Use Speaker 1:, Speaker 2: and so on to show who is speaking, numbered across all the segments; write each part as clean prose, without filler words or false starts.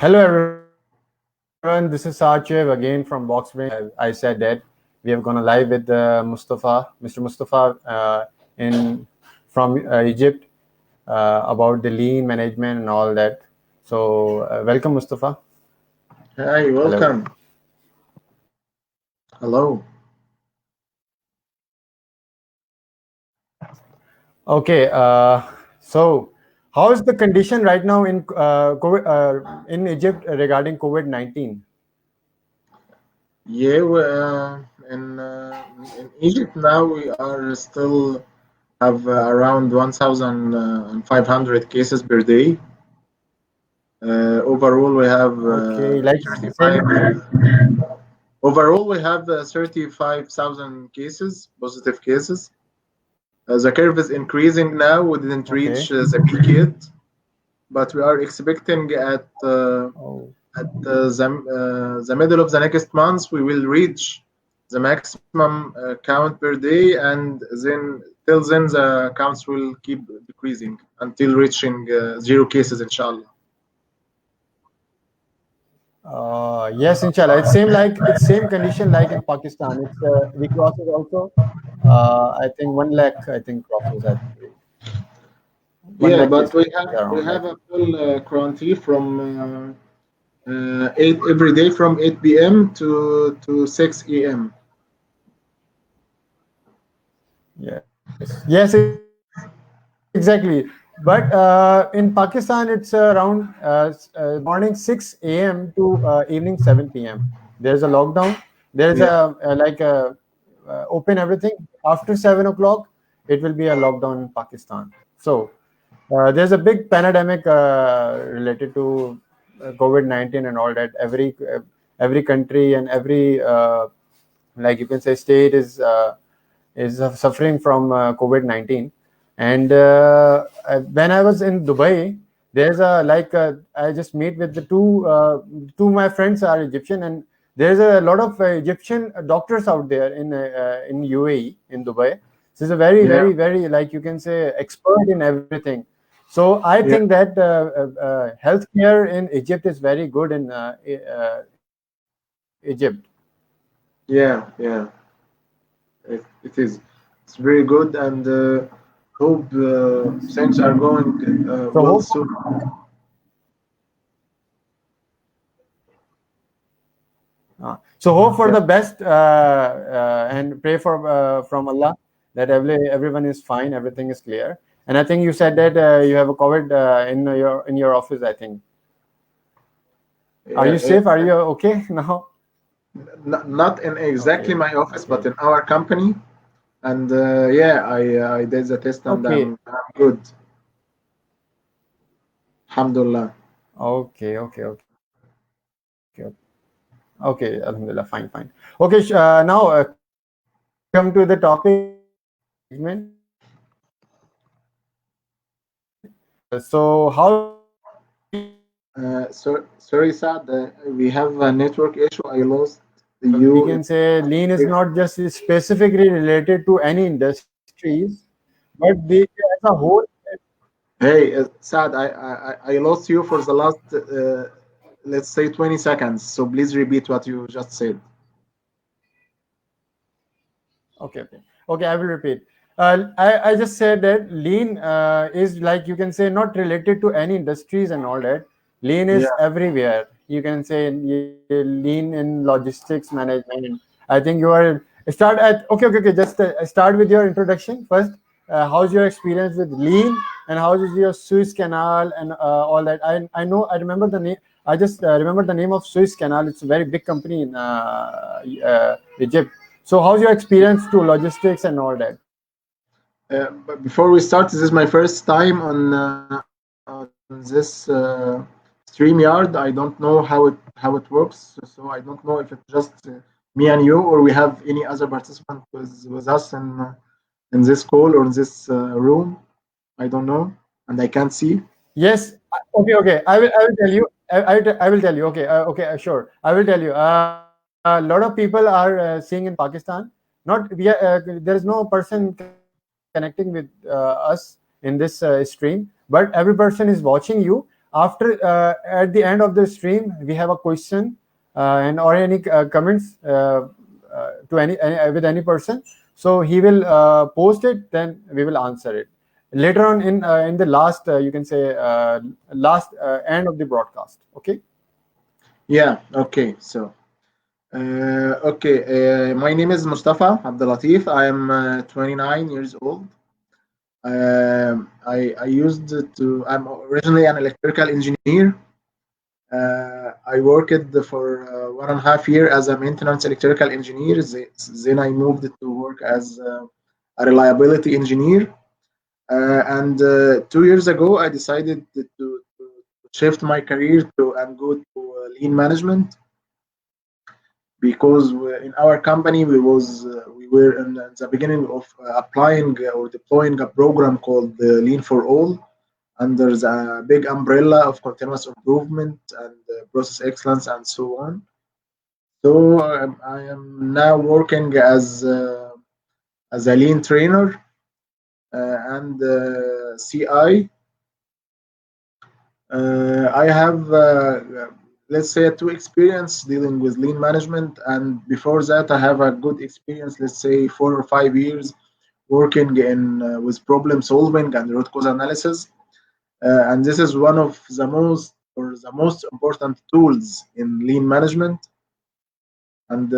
Speaker 1: Hello everyone, this is Sachev again from Boxbrain. I said that we are gonna live with Mustafa, Mr. Mustafa, in from Egypt about the lean management and all that. So welcome, Mustafa.
Speaker 2: Hi,
Speaker 1: Hello.
Speaker 2: welcome. Hello.
Speaker 1: Okay. So how is the condition right now in Egypt regarding COVID-19?
Speaker 2: Yeah, in Egypt now we are still have around 1,500 cases per day. Overall, we have
Speaker 1: Okay, like same.
Speaker 2: 35. Overall, we have 35,000 cases, positive cases. The curve is increasing now. We didn't
Speaker 1: Okay.
Speaker 2: reach the peak yet, but we are expecting
Speaker 1: Oh.
Speaker 2: at the middle of the next month, we will reach the maximum count per day, and then till then the counts will keep decreasing until reaching zero cases, inshallah.
Speaker 1: Yes, inshallah. It's same condition like in Pakistan. It's we crosses also. I think 1 lakh. I think crosses at one
Speaker 2: Yeah,
Speaker 1: lakh
Speaker 2: but
Speaker 1: cases
Speaker 2: we
Speaker 1: around. I
Speaker 2: have
Speaker 1: think.
Speaker 2: a full quarantine from 8 every day from 8 p.m. to 6 a.m.
Speaker 1: Yes, exactly. But in Pakistan, it's around morning 6 a.m. to evening 7 p.m. There's a lockdown. There's
Speaker 2: Yeah,
Speaker 1: a like a open everything after 7 o'clock. It will be a lockdown in Pakistan. So there's a big pandemic related to COVID-19 and all that. Every country and every like you can say state is suffering from COVID-19. And when I was in Dubai, there's a like I just meet with the two of my friends are Egyptian, and there's a lot of Egyptian doctors out there in UAE in Dubai. So he's a very
Speaker 2: yeah,
Speaker 1: very like you can say expert in everything. So I
Speaker 2: yeah,
Speaker 1: think that healthcare in Egypt is very good in Egypt.
Speaker 2: yeah. It is. It's very good, and hope things are going
Speaker 1: So
Speaker 2: well
Speaker 1: hope
Speaker 2: soon.
Speaker 1: So hope for
Speaker 2: Yeah,
Speaker 1: the best and pray for from Allah that everyone is fine, everything is clear. And I think you said that you have a COVID in your office. I think. Are
Speaker 2: yeah.
Speaker 1: you safe? Are you okay now?
Speaker 2: Not in exactly
Speaker 1: Okay,
Speaker 2: my office, but
Speaker 1: okay,
Speaker 2: in our company. And yeah, I did the test, and
Speaker 1: okay,
Speaker 2: I'm good. Alhamdulillah.
Speaker 1: okay. Alhamdulillah, fine. Okay, now come to the topic management. So how you manage
Speaker 2: Sorry, Saad. We have a network issue. I lost
Speaker 1: we
Speaker 2: you.
Speaker 1: can say lean is not just specifically related to any industries, but they as a whole.
Speaker 2: Hey, Saad, I lost you for the last, let's say, 20 seconds. So please repeat what you just said.
Speaker 1: Okay, I will repeat. I just said that lean is like you can say not related to any industries and all that. Lean
Speaker 2: Yeah,
Speaker 1: is everywhere. You can say lean in logistics management. I think you are start at okay. Just start with your introduction first. How's your experience with lean and how is your Suez Canal and all that? I know I remember the name. I just remember the name of Suez Canal. It's a very big company in Egypt. So how's your experience to logistics and all that?
Speaker 2: but before we start, this is my first time on this StreamYard. I don't know how it works, so I don't know if it's just me and you, or we have any other participant with us in this call or in this room. I don't know, and I can't see.
Speaker 1: Yes. Okay. I will tell you. I will tell you. Okay. Sure. I will tell you. A lot of people are seeing in Pakistan. Not we are, there is no person connecting with us in this stream, but every person is watching you. After at the end of the stream, we have a question and or any comments to any with any person. So he will post it, then we will answer it later on in the last you can say last end of the broadcast. Okay.
Speaker 2: Yeah. Okay. So. My name is Mustafa Abdulatif. I am 29 years old. I'm originally an electrical engineer. I worked for 1.5 years as a maintenance electrical engineer. Then I moved to work as a reliability engineer. And 2 years ago, I decided to shift my career to and go to lean management because in our company we were in the beginning of applying or deploying a program called Lean for All under the big umbrella of continuous improvement and process excellence and so on. So I am now working as a lean trainer and CI. I have, let's say, two experience dealing with lean management, and before that, I have a good experience, let's say, 4 or 5 years working in with problem solving and root cause analysis. And this is one of the most important tools in lean management. And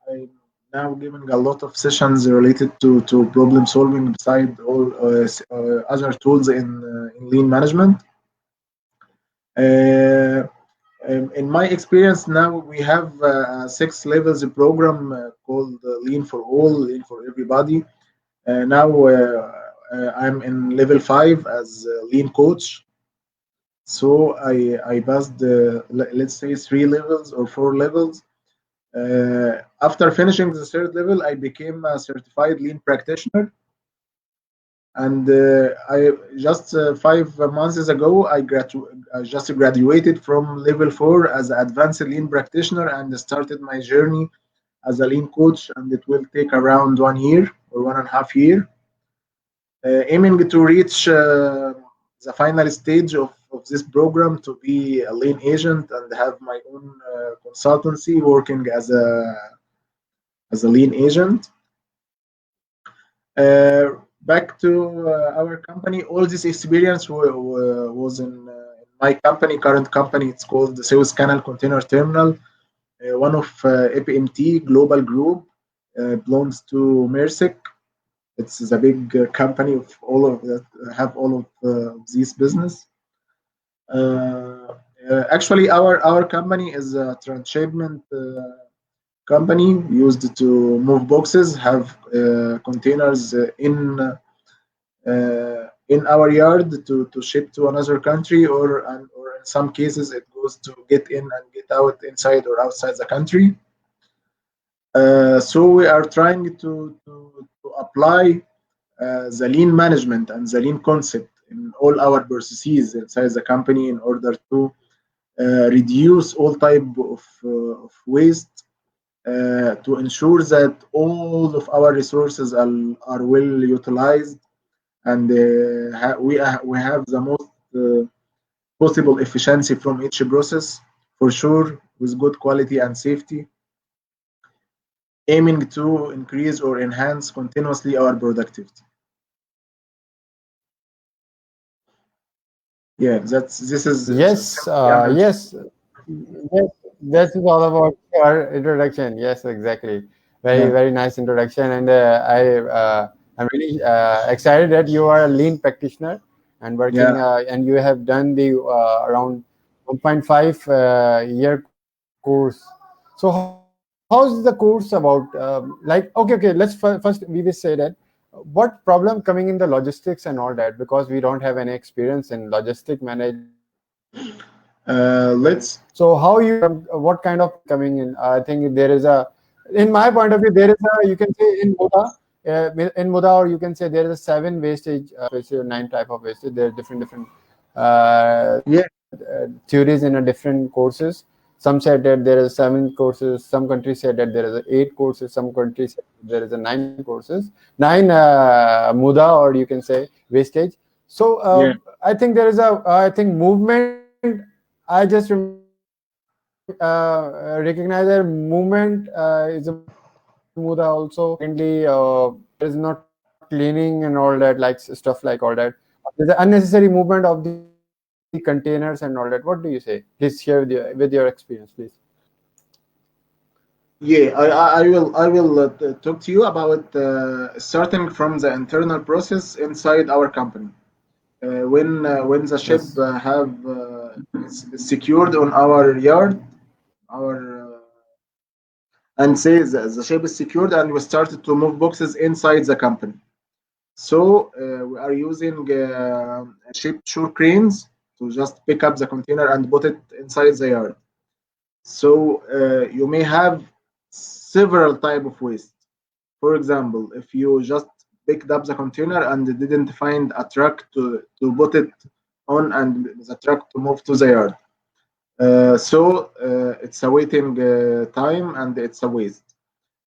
Speaker 2: I'm now giving a lot of sessions related to problem solving beside all other tools in lean management. Uh, in my experience now, we have a 6 levels program called Lean for All, Lean for Everybody. Now I'm in level 5 as a lean coach. So I passed let's say 3 levels or 4 levels. After finishing the third level, I became a certified lean practitioner. And I just 5 months ago, I just graduated from level 4 as an advanced lean practitioner and started my journey as a lean coach. And it will take around 1 year or 1.5 year, aiming to reach the final stage of this program to be a lean agent and have my own consultancy working as a lean agent. Back to our company, all this experience was in my company, current company. It's called the Suez Canal Container Terminal, one of APMT Global Group, belongs to Maersk. It's the big company of all of that have all of this business. Actually, our company is a transshipment company used to move boxes, have containers in our yard to ship to another country, or in some cases it goes to get in and get out inside or outside the country. So we are trying to apply the lean management and the lean concept in all our processes inside the company in order to reduce all type of waste, to ensure that all of our resources are well utilized, and we have the most possible efficiency from each process, for sure, with good quality and safety, aiming to increase or enhance continuously our productivity. Yeah, this is
Speaker 1: Yes,
Speaker 2: simply an
Speaker 1: yes, that is all about your introduction. Yes, exactly. Very,
Speaker 2: yeah,
Speaker 1: very nice introduction, and I'm really excited that you are a lean practitioner and
Speaker 2: yeah.
Speaker 1: working, and you have done the around 1.5 year course. So how's the course about? Let's first we will say that what problem coming in the logistics and all that, because we don't have any experience in logistic management. So how you what kind of problem coming in? I think there is a, in my point of view, there is a, you can say in Muda, or you can say there is a 9 type of wastage. There are different
Speaker 2: Yeah,
Speaker 1: theories in a different courses. Some said that there is 7 courses. Some countries said that there is 8 courses. Some countries said there is a 9 courses, 9 muda, or you can say wastage. So
Speaker 2: Yeah.
Speaker 1: I think there is a I think movement. I just recognize that movement is a Muda also. Secondly, there is not cleaning and all that, like stuff like all that. There's an unnecessary movement of the containers and all that. What do you say? Please share with your experience, please.
Speaker 2: I will talk to you about starting from the internal process inside our company. When the ship
Speaker 1: Yes.
Speaker 2: have is secured on our yard, our and say the ship is secured, and we started to move boxes inside the company. So we are using ship shore cranes to just pick up the container and put it inside the yard. So you may have several type of waste. For example, if you just picked up the container and didn't find a truck to put it on and the truck to move to the yard. So it's a waiting time and it's a waste.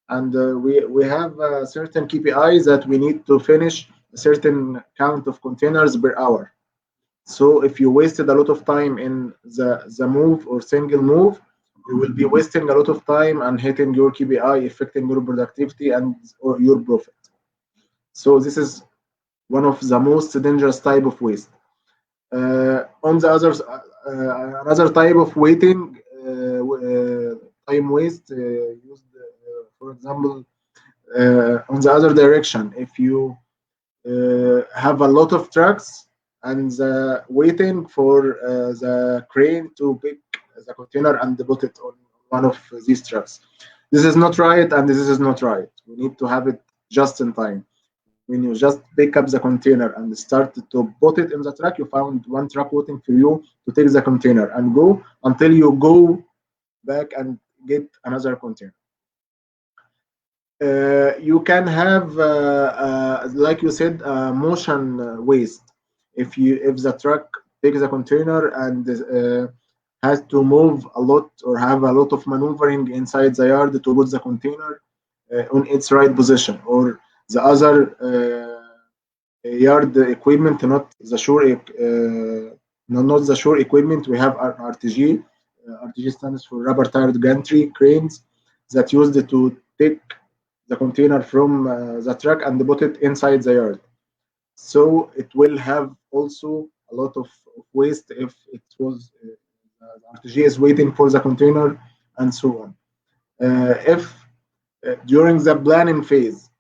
Speaker 2: And we have certain KPIs that we need to finish a certain count of containers per hour. So if you wasted a lot of time in the move or single move, you will be wasting a lot of time and hitting your KPI, affecting your productivity and or your profit. So this is one of the most dangerous type of waste. On the others, another type of waiting time waste used, for example, on the other direction. If you have a lot of trucks and waiting for the crane to pick the container and put it on one of these trucks. This is not right, and this is not right. We need to have it just in time. When you just pick up the container and start to put it in the truck, you found one truck waiting for you to take the container and go until you go back and get another container. You can have, like you said, motion waste. If the truck takes a container and has to move a lot or have a lot of maneuvering inside the yard to put the container on its right position, or the other yard equipment, not the shore, not the shore equipment. We have RTG. RTG stands for rubber tired gantry cranes that used to take the container from the truck and put it inside the yard. So it will have also a lot of waste if it was the RTG is waiting for the container and so on. If during the planning phase,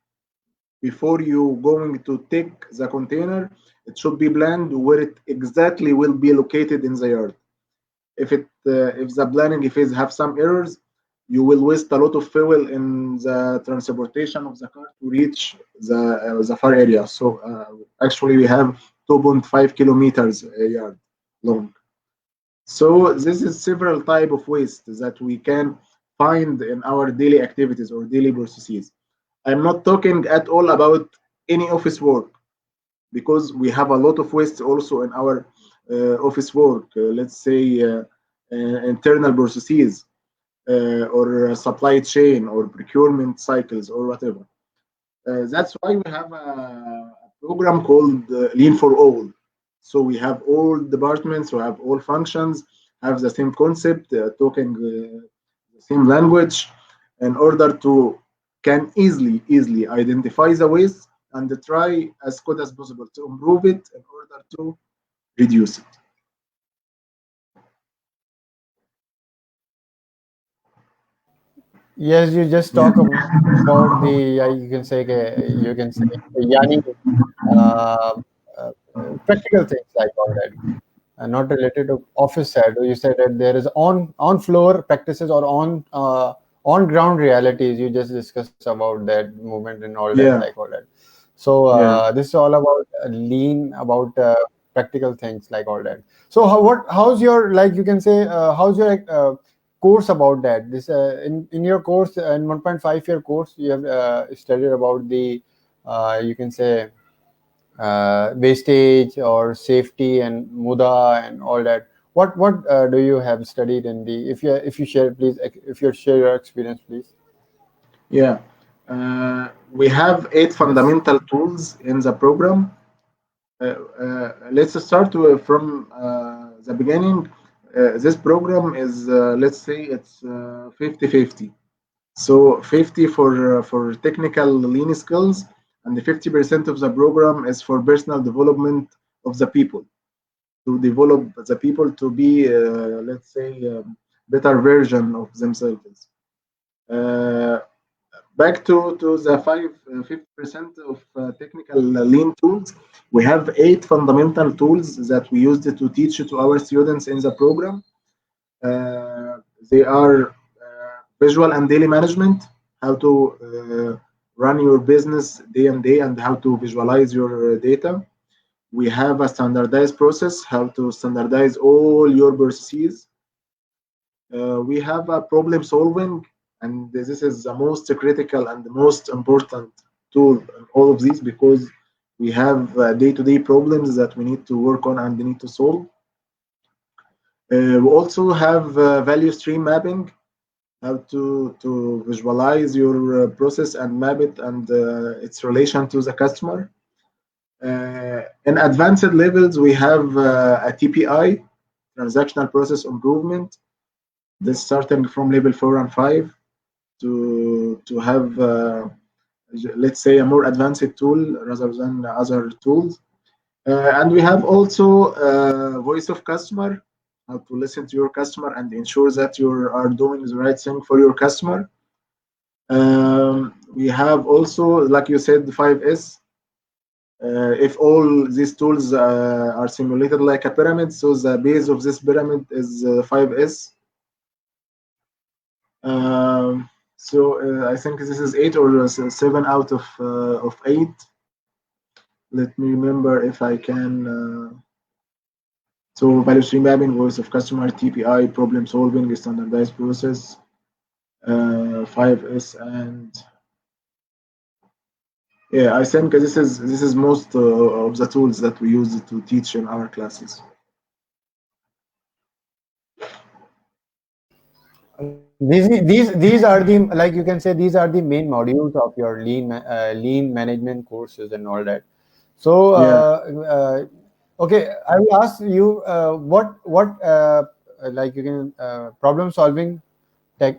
Speaker 2: before you going to take the container, it should be planned where it exactly will be located in the yard. If the planning phase have some errors, you will waste a lot of fuel in the transportation of the car to reach the far area. So actually, we have 2.5 kilometers a yard long. So this is several type of waste that we can find in our daily activities or daily processes. I'm not talking at all about any office work because we have a lot of waste also in our office work. Let's say internal processes or supply chain or procurement cycles or whatever. That's why we have a program called Lean for All. So we have all departments, we have all functions, have the same concept, talking the same language, in order to can easily identify the waste and try as good as possible to improve it in order to reduce it.
Speaker 1: Yes, you just
Speaker 2: Yeah.
Speaker 1: talk about the you can say yani uh, practical things like all that, not related to office side. You said that there is on floor practices or on ground realities. You just discussed about that movement and all that,
Speaker 2: Yeah.
Speaker 1: like all that. So
Speaker 2: Yeah.
Speaker 1: this is all about lean, about practical things like all that. So how's your, like you can say, how's your course about that? This in your course, in 1.5 year course, you have studied about the you can say wastage or safety and muda and all that. What do you have studied in the, if you share, please, if you share your experience, please.
Speaker 2: Yeah. We have eight
Speaker 1: Yes.
Speaker 2: fundamental tools in the program. Let's start from the beginning. This program is, let's say, it's 50-50. So 50 for technical lean skills, and the 50% of the program is for personal development of the people, to develop the people to be, let's say, better version of themselves. Uh, Back to the 50% of technical lean tools, we have 8 fundamental tools that we used to teach to our students in the program. They are visual and daily management, how to run your business day and day, and how to visualize your data. We have a standardized process, how to standardize all your processes. We have a problem solving, and this is the most critical and the most important tool in all of these, because we have day-to-day problems that we need to work on and need to solve. We also have value stream mapping, how to visualize your process and map it and its relation to the customer. In advanced levels, we have a TPI, transactional process improvement. This starting from level 4 and 5 to have, let's say, a more advanced tool rather than other tools. And we have also voice of customer, how to listen to your customer and ensure that you are doing the right thing for your customer. We have also, like you said, the 5S. If all these tools are simulated like a pyramid, so the base of this pyramid is 5S. So I think this is 8 or 7 out of 8. Let me remember if I can. So value stream mapping, voice of customer, TPI, problem solving, standardized process, 5S, and yeah, I think this is most of the tools that we use to teach in our classes.
Speaker 1: These are the, like you can say, these are the main modules of your lean management courses and all that. So
Speaker 2: Yeah,
Speaker 1: okay, I will ask you what like you can tech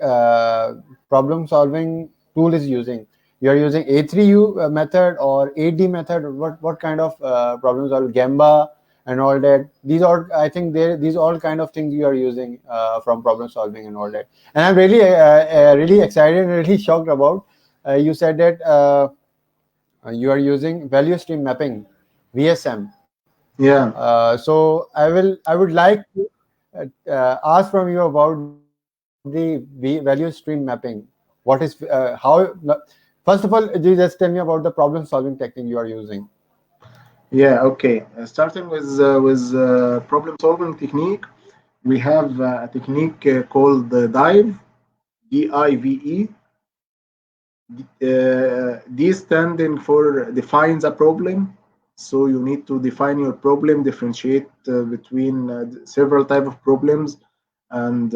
Speaker 1: problem solving tool is using. You are using A3U method or 8D method. What kind of problems are Gamba and all that? These are, I think, these all kind of things you are using from problem solving and all that. And I'm really really excited and really shocked about. You said that you are using value stream mapping, VSM.
Speaker 2: yeah,
Speaker 1: So I would like to ask from you about the value stream mapping. What is first of all, you just tell me about the problem solving technique you are using.
Speaker 2: yeah. Okay. Starting with problem solving technique, we have a technique called dive, DIVE. D standing for define the problem. So you need to define your problem, differentiate between several type of problems, and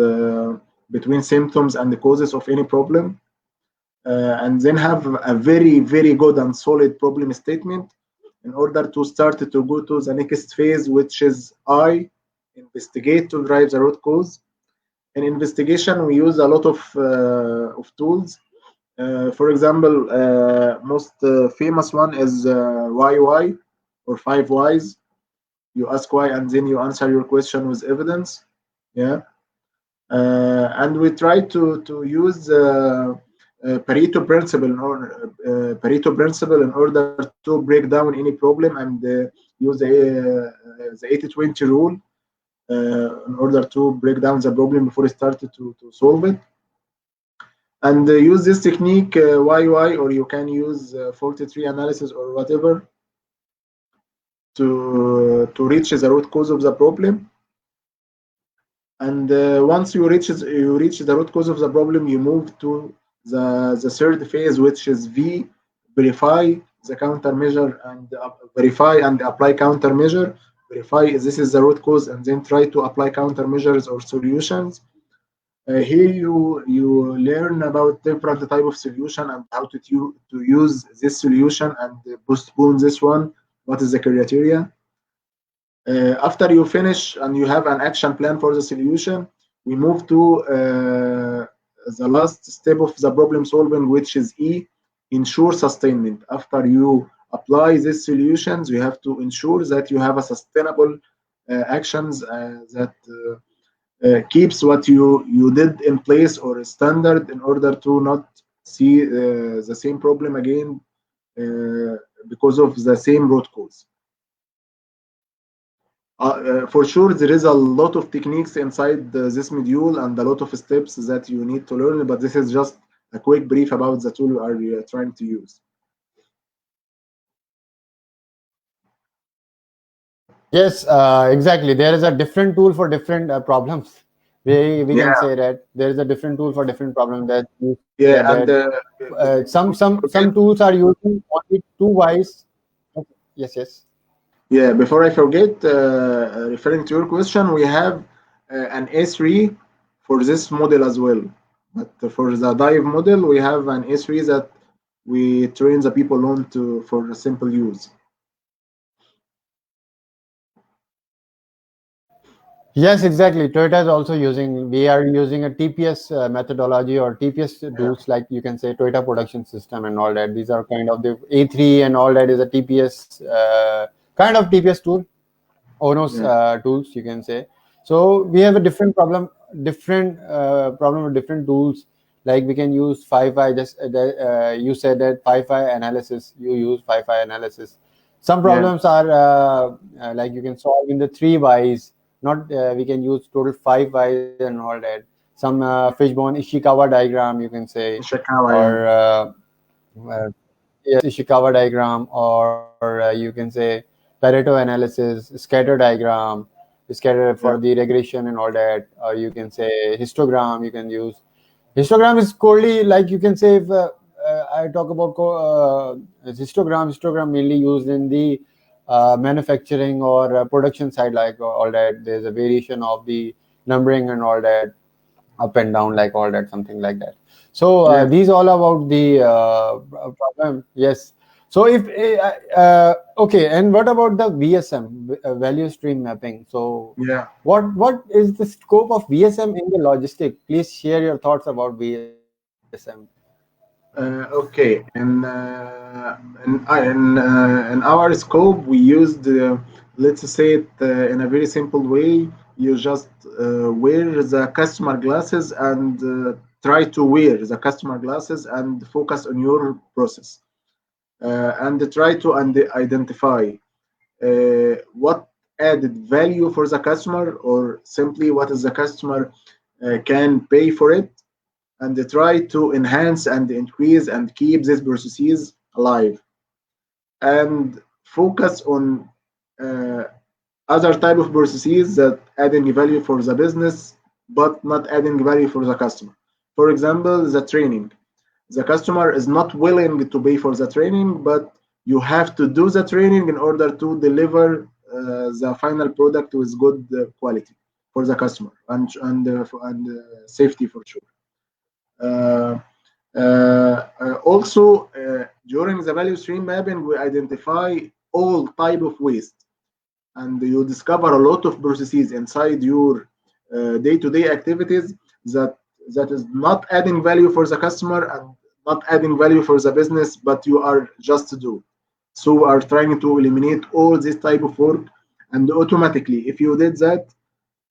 Speaker 2: between symptoms and the causes of any problem, and then have a very good and solid problem statement in order to start to go to the next phase, which is I, investigate to drive the root cause. In investigation, we use a lot of tools. For example, most famous one is YY, or 5 Whys. You ask why and then you answer your question with evidence. Yeah, and we try to use Pareto principle in order to break down any problem, and use the 80-20 rule in order to break down the problem before we start to solve it. And use this technique YY, or you can use 43 analysis or whatever to reach the root cause of the problem. And once you reach the root cause of the problem, you move to the third phase, which is V, verify the countermeasure, and verify and apply countermeasure. Verify this is the root cause, and then try to apply countermeasures or solutions. Here you learn about different type of solution and how to use this solution and postpone this one, what is the criteria. After you finish and you have an action plan for the solution, we move to the last step of the problem solving, which is E, ensure sustainment. After you apply these solutions, you have to ensure that you have a sustainable actions that keeps what you did in place or standard in order to not see the same problem again because of the same root cause. For sure, there is a lot of techniques inside this module and a lot of steps that you need to learn, but this is just a quick brief about the tool we are trying to use.
Speaker 1: Yes, exactly. There is a different tool for different problems. We
Speaker 2: Yeah,
Speaker 1: can say that there is a different tool for different problems. That you
Speaker 2: yeah,
Speaker 1: said
Speaker 2: and
Speaker 1: that some tools are using only two wise. Yes, yes.
Speaker 2: yeah, before I forget, referring to your question, we have an A3 for this model as well. But for the dive model, we have an A3 that we train the people on to for simple use.
Speaker 1: Yes, exactly. Toyota is also using. We are using a TPS methodology or TPS
Speaker 2: Yeah,
Speaker 1: tools, like you can say Toyota Production System and all that. These are kind of the A3 and all that is a TPS kind of TPS tool, Onos
Speaker 2: yeah,
Speaker 1: tools, you can say. So we have a different problem with different tools. Like we can use 5i. Just you said that 5i analysis. You use 5i analysis. Some
Speaker 2: yeah,
Speaker 1: problems are like you can solve in the three whys. Not we can use total five whys and all that. Some
Speaker 2: yeah.
Speaker 1: fishbone Ishikawa diagram, you can say,
Speaker 2: Ishikawa, yeah,
Speaker 1: or yes, Ishikawa diagram, or you can say Pareto analysis, scatter diagram, scatter for
Speaker 2: yeah,
Speaker 1: the regression and all that, or you can say histogram. You can use histogram is coldly, like you can say if I talk about histogram mainly used in the manufacturing or production side, like all that. There's a variation of the numbering and all that, up and down, like all that, something like that. So
Speaker 2: yeah,
Speaker 1: these all about the problem. Yes. So if okay, and what about the VSM, value stream mapping? So
Speaker 2: yeah.
Speaker 1: what is the scope of VSM in the logistic? Please share your thoughts about VSM.
Speaker 2: Okay, in our scope, we used, let's say it in a very simple way. You just wear the customer glasses and try to wear the customer glasses and focus on your process and try to identify what added value for the customer or simply what is the customer can pay for it, and try to enhance and increase and keep these processes alive, and focus on uh, other type of processes that adding value for the business but not adding value for the customer. For example, the training. The customer is not willing to pay for the training, but you have to do the training in order to deliver the final product with good quality for the customer and safety for sure. Uh, Also, during the value stream mapping, we identify all type of waste, and you discover a lot of processes inside your day-to-day activities that is not adding value for the customer and not adding value for the business, but you are just to do. So we are trying to eliminate all this type of work, and automatically, if you did that,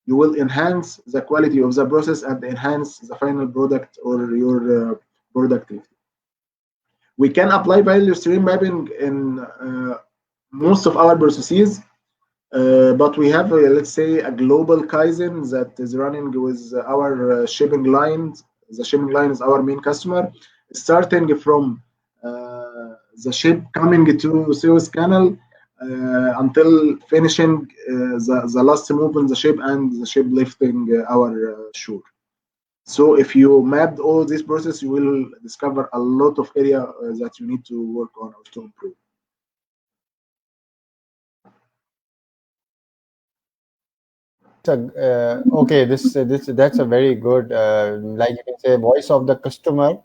Speaker 2: you will enhance the quality of the process and enhance the final product or your productivity. We can apply value stream mapping in most of our processes, but we have, let's say, a global Kaizen that is running with our shipping lines. The shipping line is our main customer, starting from the ship coming to Suez Canal until finishing the last move on the ship and the ship lifting our shore. So if you mapped all this process, you will discover a lot of area that you need to work on or to improve.
Speaker 1: Okay, this that's a very good, like you can say, voice of the customer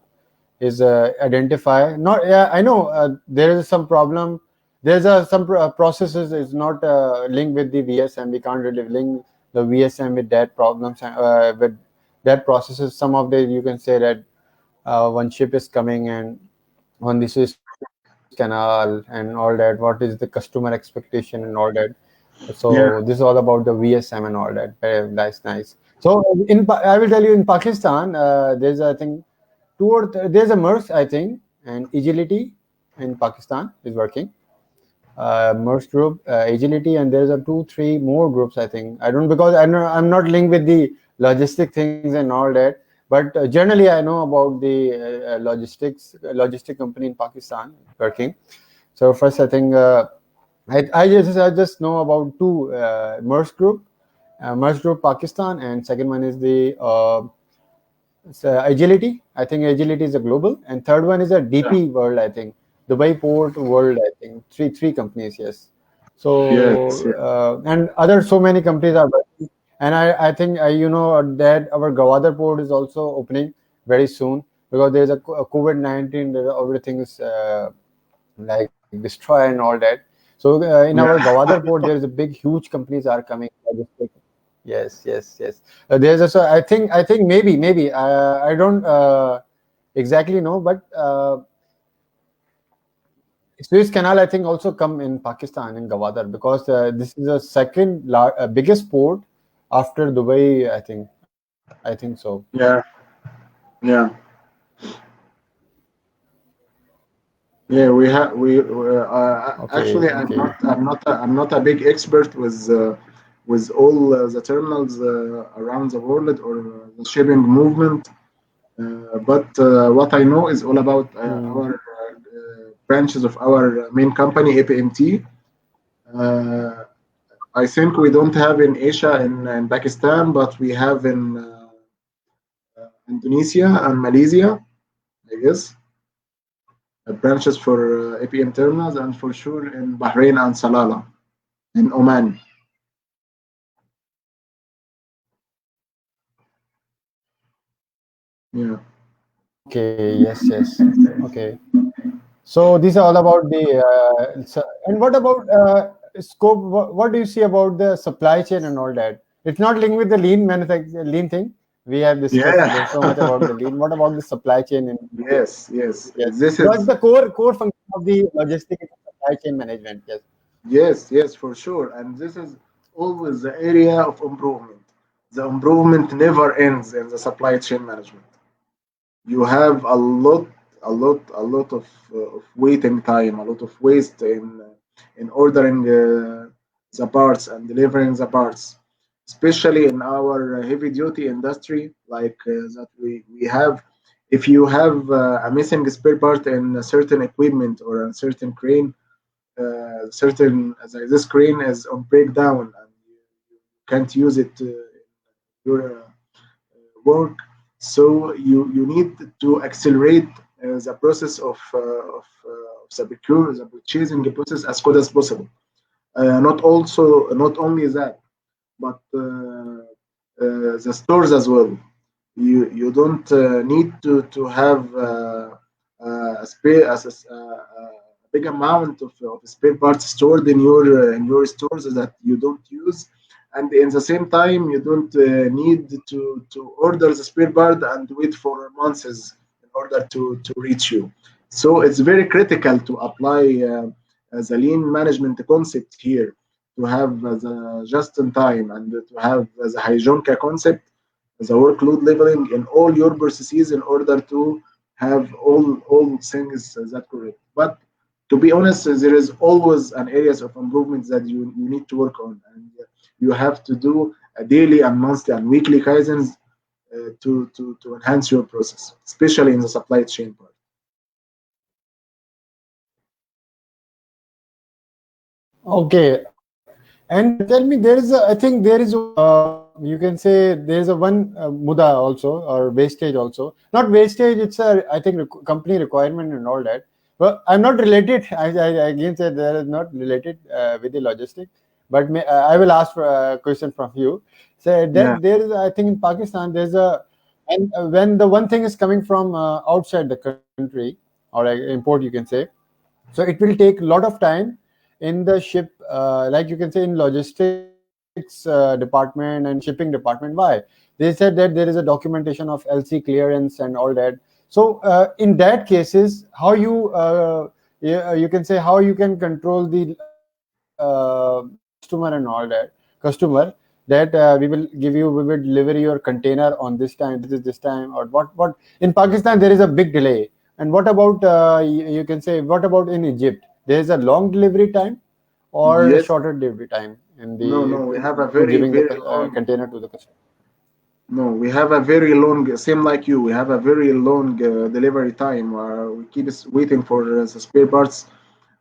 Speaker 1: is identify. Not, yeah, I know there is some problem there's some processes is not linked with the VSM. We can't really link the VSM with that problems with that processes. Some of the you can say that one ship is coming and on the Suez Canal and all that. What is the customer expectation and all that? So this is
Speaker 2: Yeah,
Speaker 1: all about the VSM and all that. That's nice. So I will tell you in Pakistan, there's I think there's a MERS I think and Agility in Pakistan is working. Merge group, agility, and there's a two, three more groups. I think I don't because I'm not linked with the logistic things and all that. But generally, I know about the logistic company in Pakistan working. So first, I think I just know about two Merge Group Pakistan, and second one is the Agility. I think Agility is a global, and third one is a
Speaker 2: yeah,
Speaker 1: DP World. I think Dubai Port World. I think three companies. Yes.
Speaker 2: yes,
Speaker 1: So
Speaker 2: yeah,
Speaker 1: and other so many companies are working, and I think you know that our Gwadar port is also opening very soon because there's a COVID-19. Everything is like destroy and all that. So in our
Speaker 2: yeah,
Speaker 1: Gwadar port, there is a big, huge companies are coming. Yes, yes, yes. There's also I think maybe I don't exactly know, but Suez Canal I think also come in Pakistan in Gwadar because this is the biggest port after Dubai. I think so.
Speaker 2: yeah, yeah. Yeah,
Speaker 1: Okay,
Speaker 2: actually
Speaker 1: okay.
Speaker 2: I'm not a big expert with all the terminals around the world or the shipping movement. But what I know is all about our
Speaker 1: Hmm.
Speaker 2: branches of our main company, APMT. Uh, I think we don't have in Asia in Pakistan, but we have in Indonesia and Malaysia, I guess, branches for APM terminals, and for sure in Bahrain and Salalah in Oman. Yeah,
Speaker 1: Okay, yes, yes. Okay. So these are all about the and what about scope? What do you see about the supply chain and all that? It's not linked with the lean thing. We have discussed
Speaker 2: yeah,
Speaker 1: there's so much about the lean. What about the supply chain?
Speaker 2: yes, yes.
Speaker 1: Yes,
Speaker 2: This
Speaker 1: because
Speaker 2: is
Speaker 1: the core function of the logistic is supply chain management. Yes.
Speaker 2: yes, yes, for sure. And this is always the area of improvement. The improvement never ends in the supply chain management. You have a lot of waiting time, a lot of waste in ordering the parts and delivering the parts, especially in our heavy duty industry like that we have. If you have a missing spare part in a certain equipment or a certain crane, this crane is on breakdown and you can't use it your work. So you need to accelerate the process of the purchasing process as good as possible. Not only that, but the stores as well. You don't need to have a spare a big amount of spare parts stored in your stores that you don't use, and in the same time you don't need to order the spare part and wait for months in order to reach you. So it's very critical to apply the lean management concept here, to have the just in time and to have the Hyjonka concept, the workload leveling in all your processes in order to have all things that correct. But to be honest, there is always an areas of improvement that you need to work on, and you have to do a daily and monthly and weekly kaizens to enhance your process, especially in the supply chain part.
Speaker 1: Okay, and tell me, there is I think there is one. You can say there is a one muda also or wastage also. Not wastage. It's a I think company requirement and all that. But I'm not related. I again say there is not related with the logistic. But I will ask for a question from you. Say
Speaker 2: Yeah,
Speaker 1: that there is I think in Pakistan there's a and when the one thing is coming from outside the country or like import you can say, so it will take a lot of time in the ship, like you can say in logistics department and shipping department. Why? They said that there is a documentation of LC clearance and all that. So in that cases, how you you can say how you can control the customer and all that customer, that we will give you, we will deliver your container on this time, this time, or what. In Pakistan there is a big delay. And what about you can say, what about in Egypt? There is a long delivery time or a
Speaker 2: Yes.
Speaker 1: shorter delivery time in
Speaker 2: No,
Speaker 1: the
Speaker 2: no, we have a
Speaker 1: to
Speaker 2: very,
Speaker 1: giving the
Speaker 2: very long.
Speaker 1: container to the customer?
Speaker 2: No, we have a very long, same like you. We have a very long delivery time. We keep waiting for the spare parts.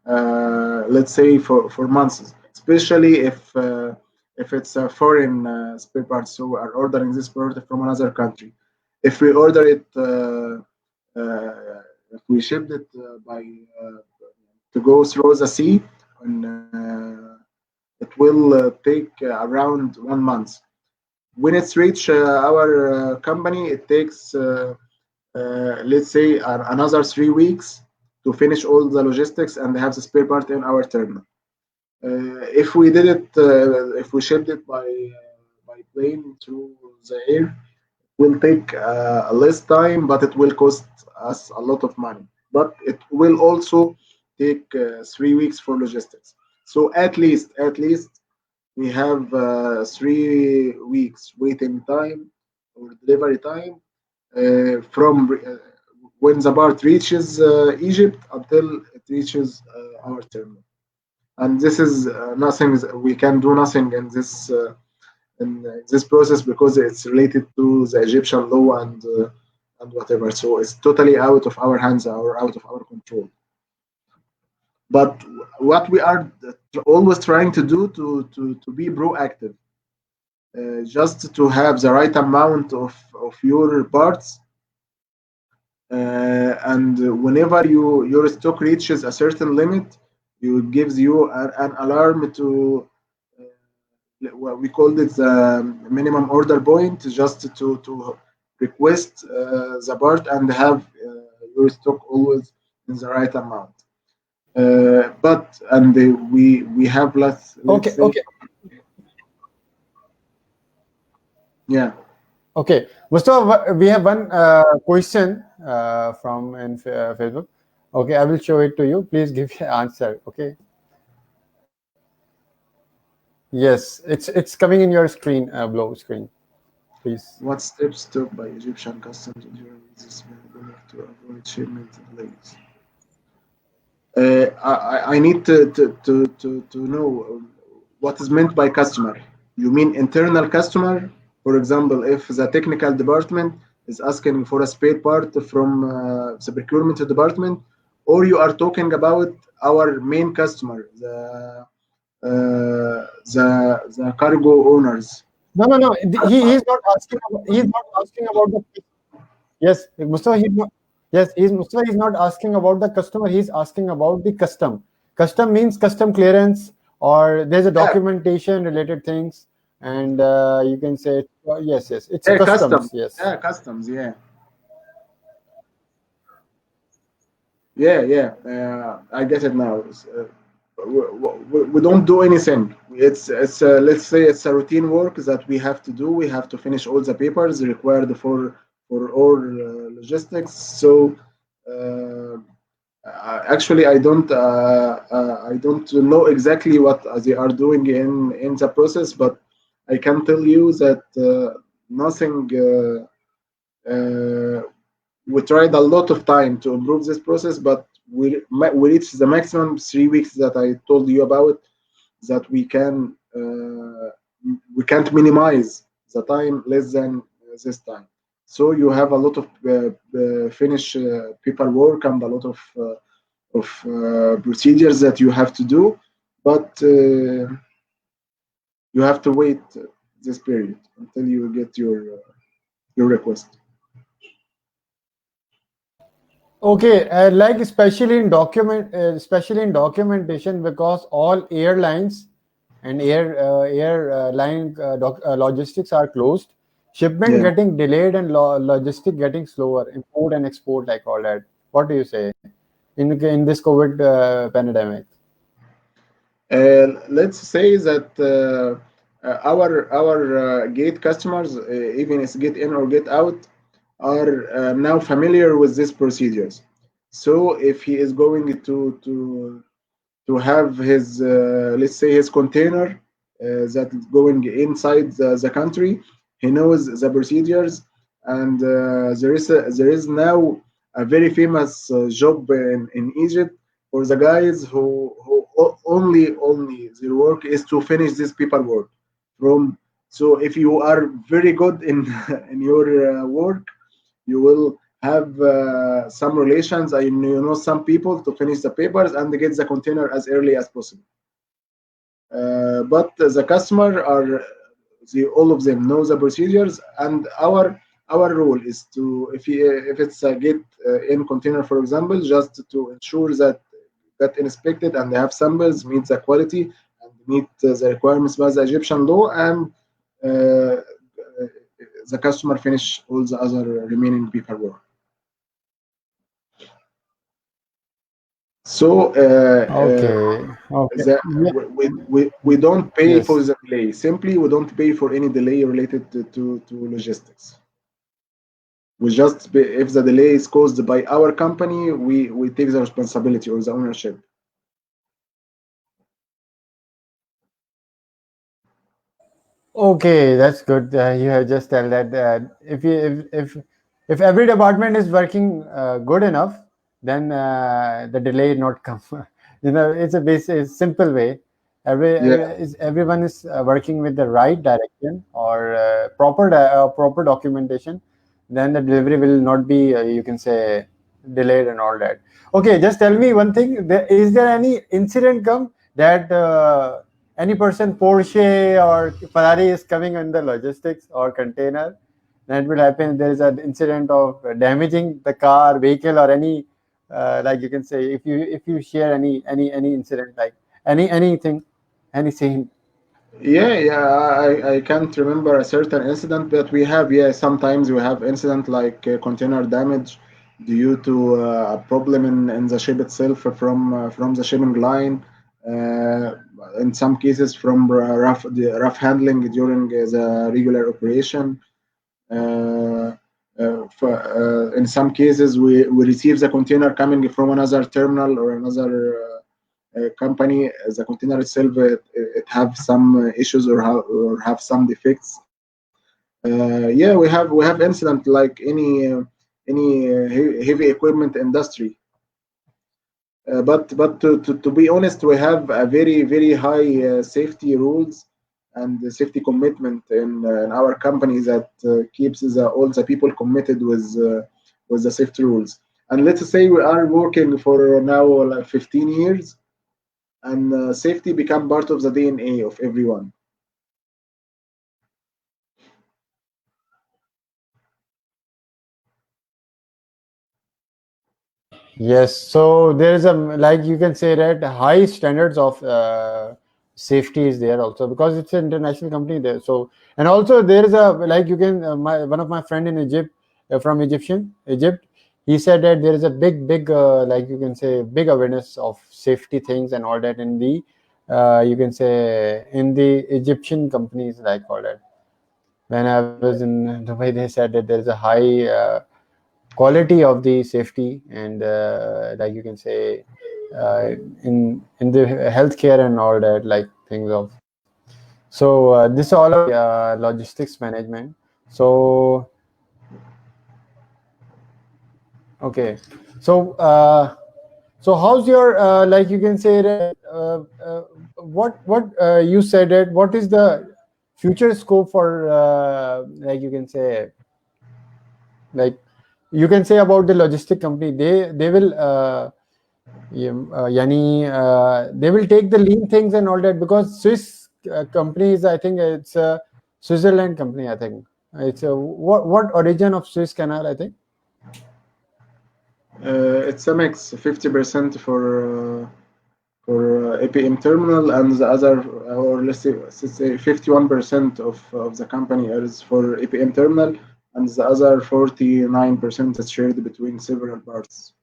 Speaker 2: Let's say for months, especially if it's a foreign spare part. So we are ordering this product from another country. If we order it, if we shipped it by to go through the sea, and it will take around 1 month. When it's reach our company, it takes let's say another 3 weeks to finish all the logistics and have the spare part in our terminal. If we did it, if we shipped it by plane through the air, will take less time, but it will cost us a lot of money. But it will also take 3 weeks for logistics. So at least we have 3 weeks waiting time or delivery time from when the part reaches Egypt until it reaches our terminal. And this is nothing. We can do nothing in this process because it's related to the Egyptian law and whatever. So it's totally out of our hands or out of our control. But what we are always trying to do to be proactive, just to have the right amount of your parts, and whenever your stock reaches a certain limit, you it gives you an alarm to what we called it the minimum order point, just to request the part and have your stock always in the right amount. But and we have let's
Speaker 1: Okay,
Speaker 2: say
Speaker 1: okay,
Speaker 2: yeah.
Speaker 1: okay. Mustafa, we have one question from in Facebook. Okay, I will show it to you. Please give your answer. Okay. Yes, it's coming in your screen, below screen, please.
Speaker 2: What steps took by Egyptian customs during this pandemic to avoid shipment delays? I need to know what is meant by customer. You mean internal customer? For example, if the technical department is asking for a spare part from the procurement department, or you are talking about our main customer, the cargo owners.
Speaker 1: No, no, no. He's not asking. He's not asking about the. Yes, Mustafa. He's not. Yes, he's Mustafa. He's not asking about the customer. He's asking about the custom. Custom means custom clearance, or there's a
Speaker 2: Yeah,
Speaker 1: documentation related things, and you can say yes, yes. It's a
Speaker 2: yeah, customs.
Speaker 1: customs. Yes.
Speaker 2: Yeah, customs. Yeah. Yeah, yeah, I get it now. We don't do anything. It's let's say it's a routine work that we have to do. We have to finish all the papers required for all logistics. So uh, actually, I don't know exactly what they are doing in the process, but I can tell you that nothing. We tried a lot of time to improve this process, but we reached the maximum 3 weeks that I told you about. That we can't minimize the time less than this time. So you have a lot of finish paperwork and a lot of procedures that you have to do, but you have to wait this period until you get your request.
Speaker 1: Okay, like especially in documentation, because all airlines and airline logistics are closed. Shipment
Speaker 2: Yeah.
Speaker 1: getting delayed and logistic getting slower. Import and export, like all that. What do you say in this COVID pandemic?
Speaker 2: Let's say that our gate customers, even it's get in or get out, are now familiar with these procedures. So if he is going to have his let's say his container that is going inside the country. He knows the procedures, and there is now a very famous job in Egypt for the guys who only their work is to finish this paperwork from. So if you are very good in in your work, you will have some relations and you know some people to finish the papers and get the container as early as possible. But the customer are all of them know the procedures, and our role is to if it's a get in container, for example, just to ensure that get inspected and they have samples meet the quality and meet the requirements by the Egyptian law, and uh, the customer finish all the other remaining paperwork. So
Speaker 1: Okay. Okay. Yeah.
Speaker 2: we don't pay for
Speaker 1: Yes.
Speaker 2: the delay. Simply, we don't pay for any delay related to logistics. We just pay, if the delay is caused by our company, we take the responsibility or the ownership.
Speaker 1: Okay, that's good. You have just tell that if every department is working good enough, then the delay not come. It's a basic simple way.
Speaker 2: Yeah,
Speaker 1: Everyone is working with the right direction or proper documentation, then the delivery will not be you can say delayed and all that. Okay, just tell me one thing. Is there any incident come that any person Porsche or Ferrari is coming on the logistics or container, then it will happen. There is an incident of damaging the car, vehicle, or any like you can say if you share any incident like anything, any scene.
Speaker 2: yeah. I can't remember a certain incident, but we have, yeah, sometimes we have incident like container damage due to a problem in the ship itself from the shipping line. Uh, in some cases, from rough handling during the regular operation. Uh, in some cases, we receive the container coming from another terminal or another company. The container itself it have some issues or have some defects. Yeah, we have incident like any heavy equipment industry. But to be honest, we have a very high safety rules and the safety commitment in our company that keeps all the people committed with the safety rules. And let's say we are working for now like 15 years, and safety become part of the DNA of everyone.
Speaker 1: Yes, so there is a like you can say that high standards of safety is there also because it's an international company there. So and also there is a like you can one of my friend in Egypt from Egypt, he said that there is a big like you can say big awareness of safety things and all that in the you can say in the Egyptian companies like all that. When I was in Dubai, they said that there is a high quality of the safety and like you can say uh, in the healthcare and all that like things of so this all about logistics management. So okay, so so how's your like you can say that what you said that what is the future scope for like you can say like you can say about the logistic company they will yani, they will take the lean things and all that because Swiss companies, I think it's a Switzerland company. I think it's a what origin of Swiss canal. I think
Speaker 2: It's a mix, 50% for APM terminal, and the other, or let's say 51% of the company is for APM terminal, and the other 49% is shared between several parts.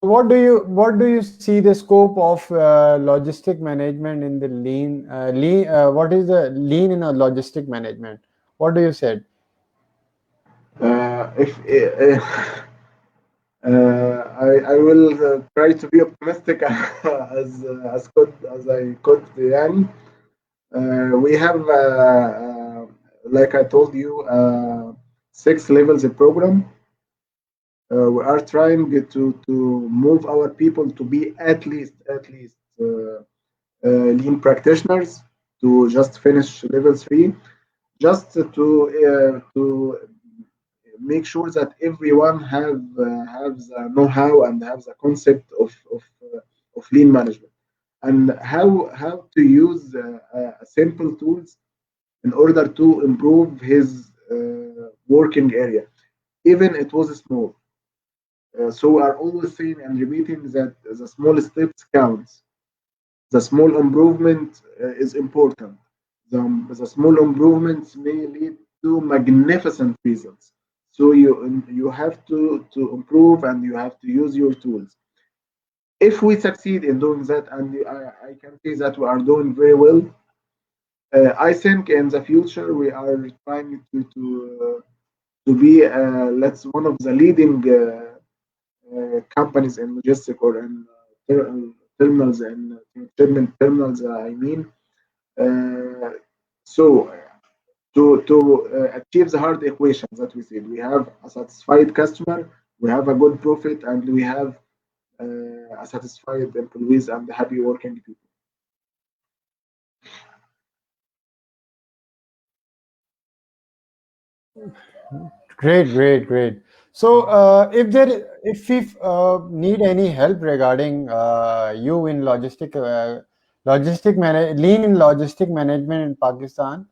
Speaker 1: what do you see the scope of logistic management in the lean? What is the lean in a logistic management? What do you said?
Speaker 2: If I will try to be optimistic as good as I could. Yani. We have, like I told you, 6 levels of program. We are trying to move our people to be at least lean practitioners to just finish level 3, just to make sure that everyone have the know-how and have the concept of lean management and how to use simple tools in order to improve his working area, even it was small. So we are always saying and repeating that the small steps counts. The small improvement is important. The small improvements may lead to magnificent results. So you have to improve and you have to use your tools. If we succeed in doing that, and I can say that we are doing very well, I think in the future we are trying to be let's one of the leading companies in logistics or in terminals and terminals. I mean, uh, so to achieve the hard equations that we said, we have a satisfied customer, we have a good profit, and we have a satisfied employees and happy working people.
Speaker 1: Great, great, great. So, if we need any help regarding you in lean in logistic management in Pakistan,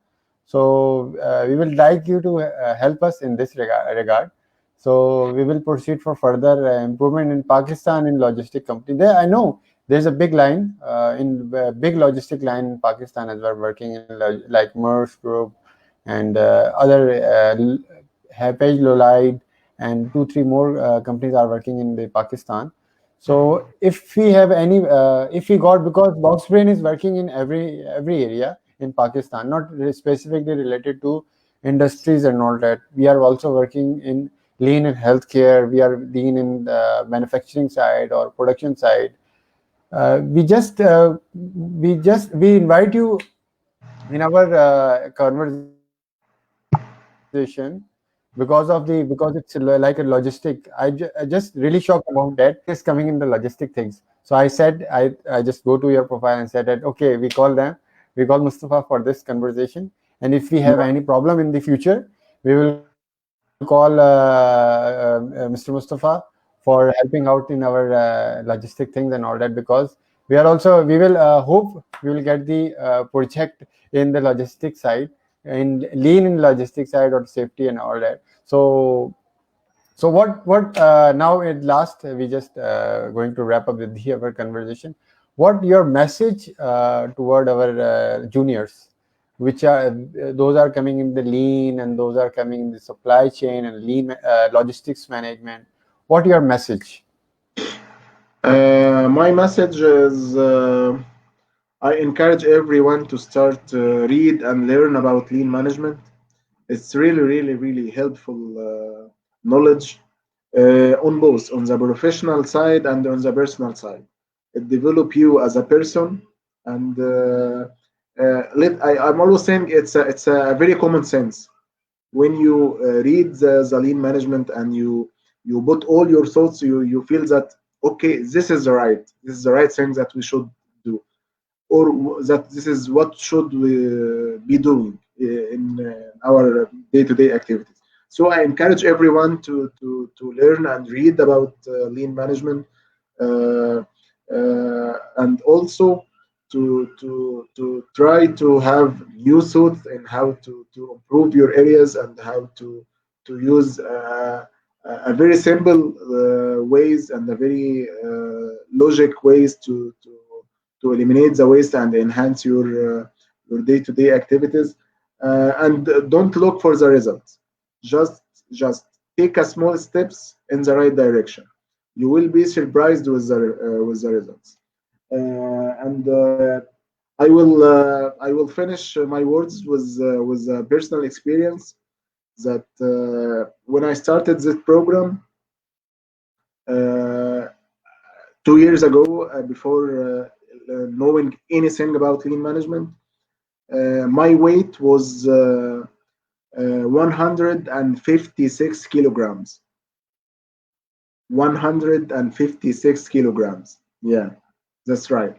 Speaker 1: so we will like you to help us in this regard. So we will proceed for further improvement in Pakistan in logistic company. There, I know there's a big line in big logistic line in Pakistan as well, working in like Maersk Group and other Hapage Lolide, and two, three more companies are working in the Pakistan. So if we have any, if we got, because box brain is working in every area in Pakistan, not specifically related to industries and all that. We are also working in lean in healthcare. We are lean in the manufacturing side or production side. We invite you in our conversation because it's like a logistic. I just really shocked about that is coming in the logistic things. So I just go to your profile and said that okay, we call Mustafa for this conversation, and if we have any problem in the future, we will call Mr. Mustafa for helping out in our logistic things and all that, because we will hope we will get the project in the logistic side, in lean in logistic side or safety and all that. So what now at last we just going to wrap up with our conversation. What your message toward our juniors, which are those are coming in the lean and those are coming in the supply chain and lean logistics management. What your message?
Speaker 2: My message is I encourage everyone to start read and learn about lean management. It's really helpful knowledge on both on the professional side and on the personal side. It develop you as a person, and I'm always saying it's a very common sense. When you read the lean management and you put all your thoughts, you feel that okay, this is the right thing that we should do, or that this is what should we be doing in our day-to-day activities. So I encourage everyone to learn and read about lean management, uh, and also to try to have new thoughts in how to improve your areas and how to use a very simple ways and a very logic ways to eliminate the waste and enhance your day-to-day activities. And don't look for the results. Just just take a small steps in the right direction. You will be surprised with the results. And I will finish my words with a personal experience that when I started this program uh, 2 years ago, before knowing anything about lean management, my weight was 156 kilograms. 156 kilograms. Yeah, that's right.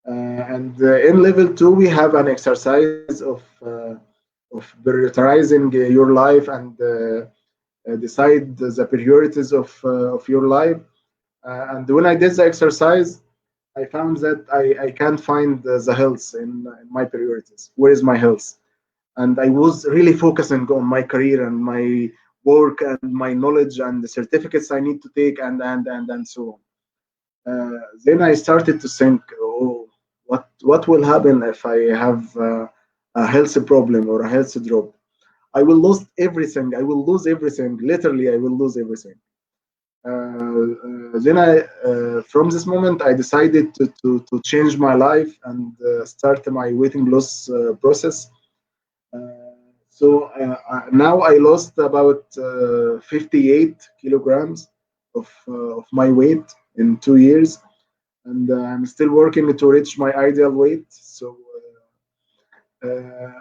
Speaker 2: And in level two, we have an exercise of prioritizing your life and decide the priorities of your life. And when I did the exercise, I found that I can't find the health in my priorities. Where is my health? And I was really focusing on my career and my work and my knowledge and the certificates I need to take and so on. Then I started to think, oh, what will happen if I have a health problem or a health drop? I will lose everything. I will lose everything. Literally, I will lose everything. Then from this moment, I decided to change my life and start my weight loss process. Now I lost about 58 kilograms of my weight in 2 years, and I'm still working to reach my ideal weight. So uh,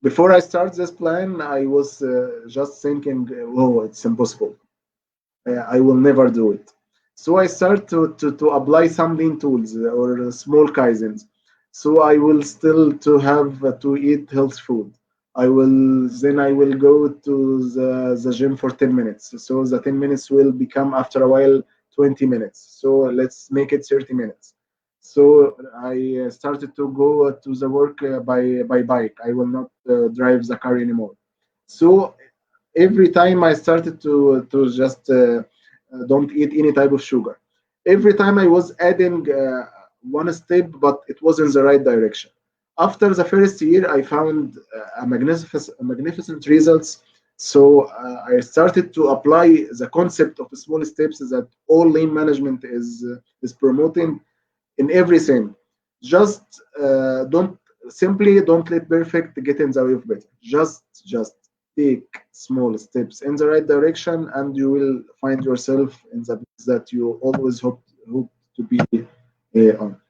Speaker 2: before I start this plan, I was just thinking, oh, it's impossible. I will never do it. So I start to apply some lean tools or small kaizens. So I will still to have to eat health food. I will go to the gym for 10 minutes. So the 10 minutes will become after a while 20 minutes. So let's make it 30 minutes. So I started to go to the work by bike. I will not drive the car anymore. So every time I started to just don't eat any type of sugar. Every time I was adding one step, but it was in the right direction. After the first year, I found magnificent results. So I started to apply the concept of small steps that all lean management is promoting in everything. Just don't let perfect get in the way of better. Just take small steps in the right direction, and you will find yourself in the place that you always hope to be on.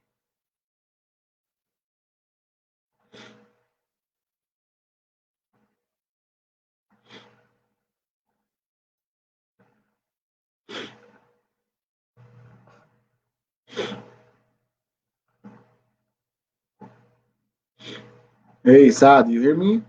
Speaker 2: Hey, Saad, you hear me?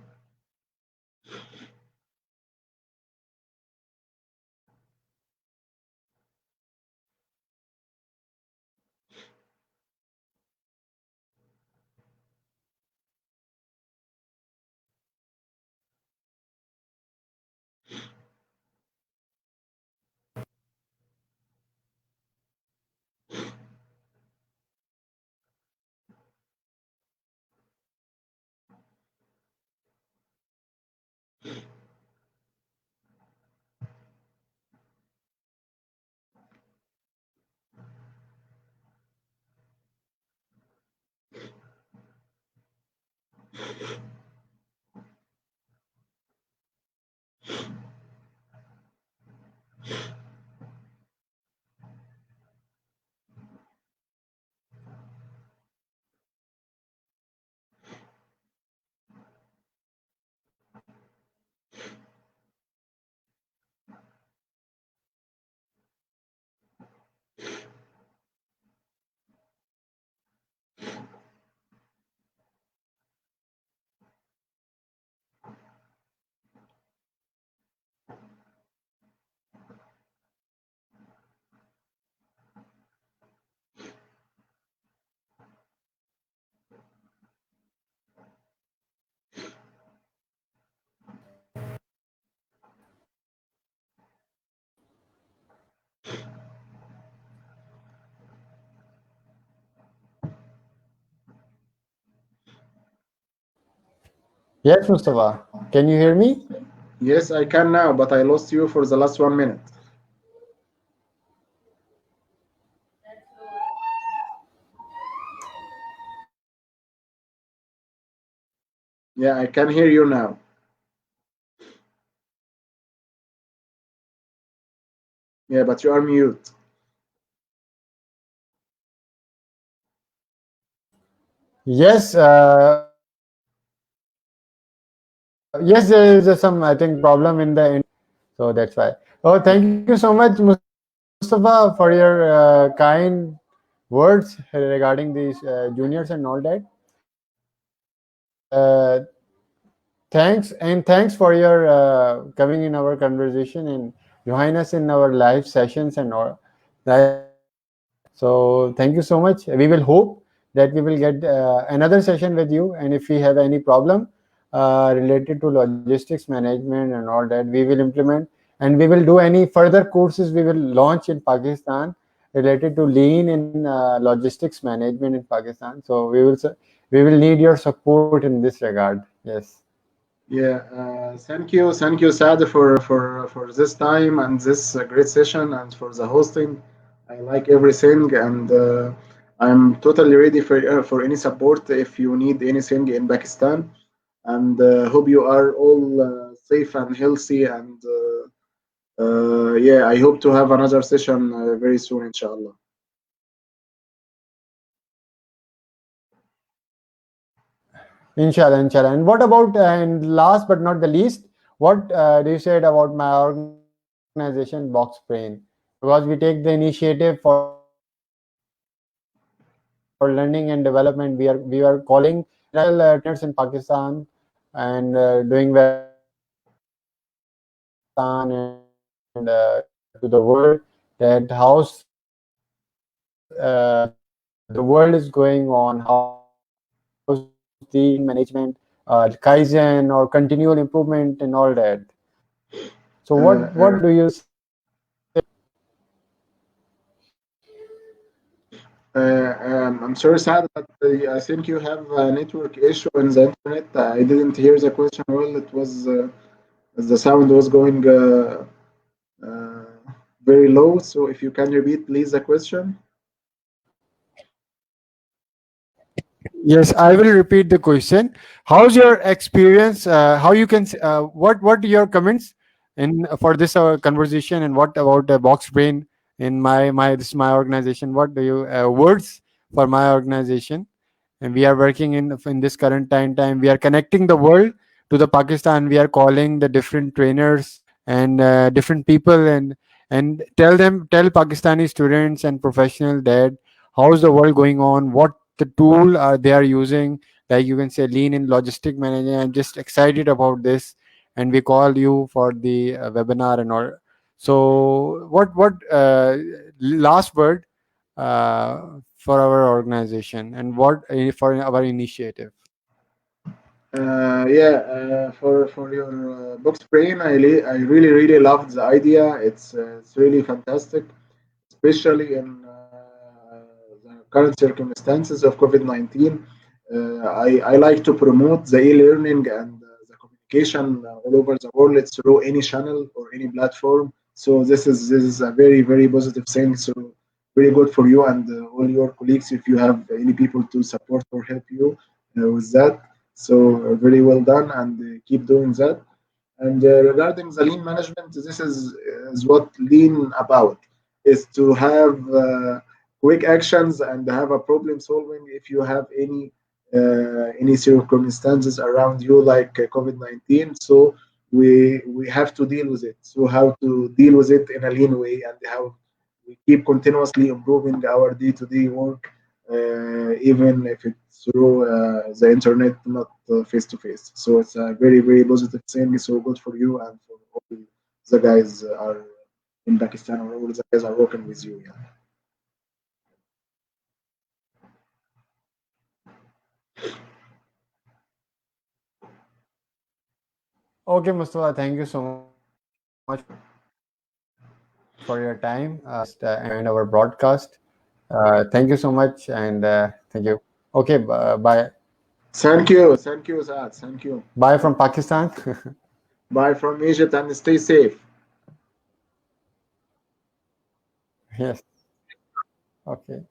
Speaker 1: Yes, Mustafa. Can you hear me?
Speaker 2: Yes, I can now, but I lost you for the last 1 minute. Yeah, I can hear you now. Yeah, but you are mute.
Speaker 1: Yes, yes, there is some, I think, problem in the so that's why. Oh, thank you so much, Mustafa, for your kind words regarding these juniors and all that. And thanks for your coming in our conversation and join us in our live sessions and all live podcast. So thank you so much. We will hope that we will get another session with you. And if we have any problem related to logistics management and all that, we will implement, and we will do any further courses we will launch in Pakistan related to lean in logistics management in Pakistan. So we will need your support in this regard. Yes.
Speaker 2: Yeah, thank you, Saad, for this time and this great session and for the hosting. I like everything, and I'm totally ready for any support if you need anything in Pakistan. And hope you are all safe and healthy. And yeah, I hope to have another session very soon, inshallah.
Speaker 1: Inshallah, inshallah. And what about, and last but not the least, what do you said about my organization, Box Brain? Because we take the initiative for learning and development. We are calling international trainers in Pakistan and doing webinars in Pakistan and showing to the world that how the world is going on, how's the lean management, kaizen or continual improvement and all that. So
Speaker 2: Uh,
Speaker 1: what do
Speaker 2: uh,
Speaker 1: you say about this?
Speaker 2: I'm sorry, Saad, but I think you have a network issue on the internet. I didn't hear the question well. It was the sound was going uh, very low. So if you can repeat, please, the question.
Speaker 1: Yes, I will repeat the question. How's your experience? How you can what your comments in for this conversation, and what about Box Brain in my this my organization? What do you words for my organization? And we are working in this current time. We are connecting the world to the Pakistan. We are calling the different trainers and different people and tell Pakistani students and professional that how's the world going on, what the tool are they are using, like you can say lean in logistic management. I'm just excited about this, and we call you for the webinar and all. So what last word for our organization, and what for our initiative?
Speaker 2: Yeah, for your box brain, I really loved the idea. It's really fantastic, especially in the current circumstances of COVID-19. I like to promote the e-learning and the communication all over the world through any channel or any platform. So this is a very positive thing. So very good for you and all your colleagues if you have any people to support or help you with that. So very well done and keep doing that. And regarding the lean management, this is what lean about is to have quick actions and have a problem solving if you have any circumstances around you like COVID-19. So we have to deal with it. So how to deal with it in a lean way and how we keep continuously improving our day-to-day work, even if it's through the internet, not face to face. So it's a very positive thing. So good for you and for all the guys are in Pakistan or all the guys are working with you. Yeah.
Speaker 1: Okay, Mustafa, thank you so much for your time. Just end our broadcast. Thank you so much, and thank you. Okay, bye.
Speaker 2: Thank you, Saad. Thank you.
Speaker 1: Bye from Pakistan.
Speaker 2: Bye from Egypt and stay safe.
Speaker 1: Yes. Okay.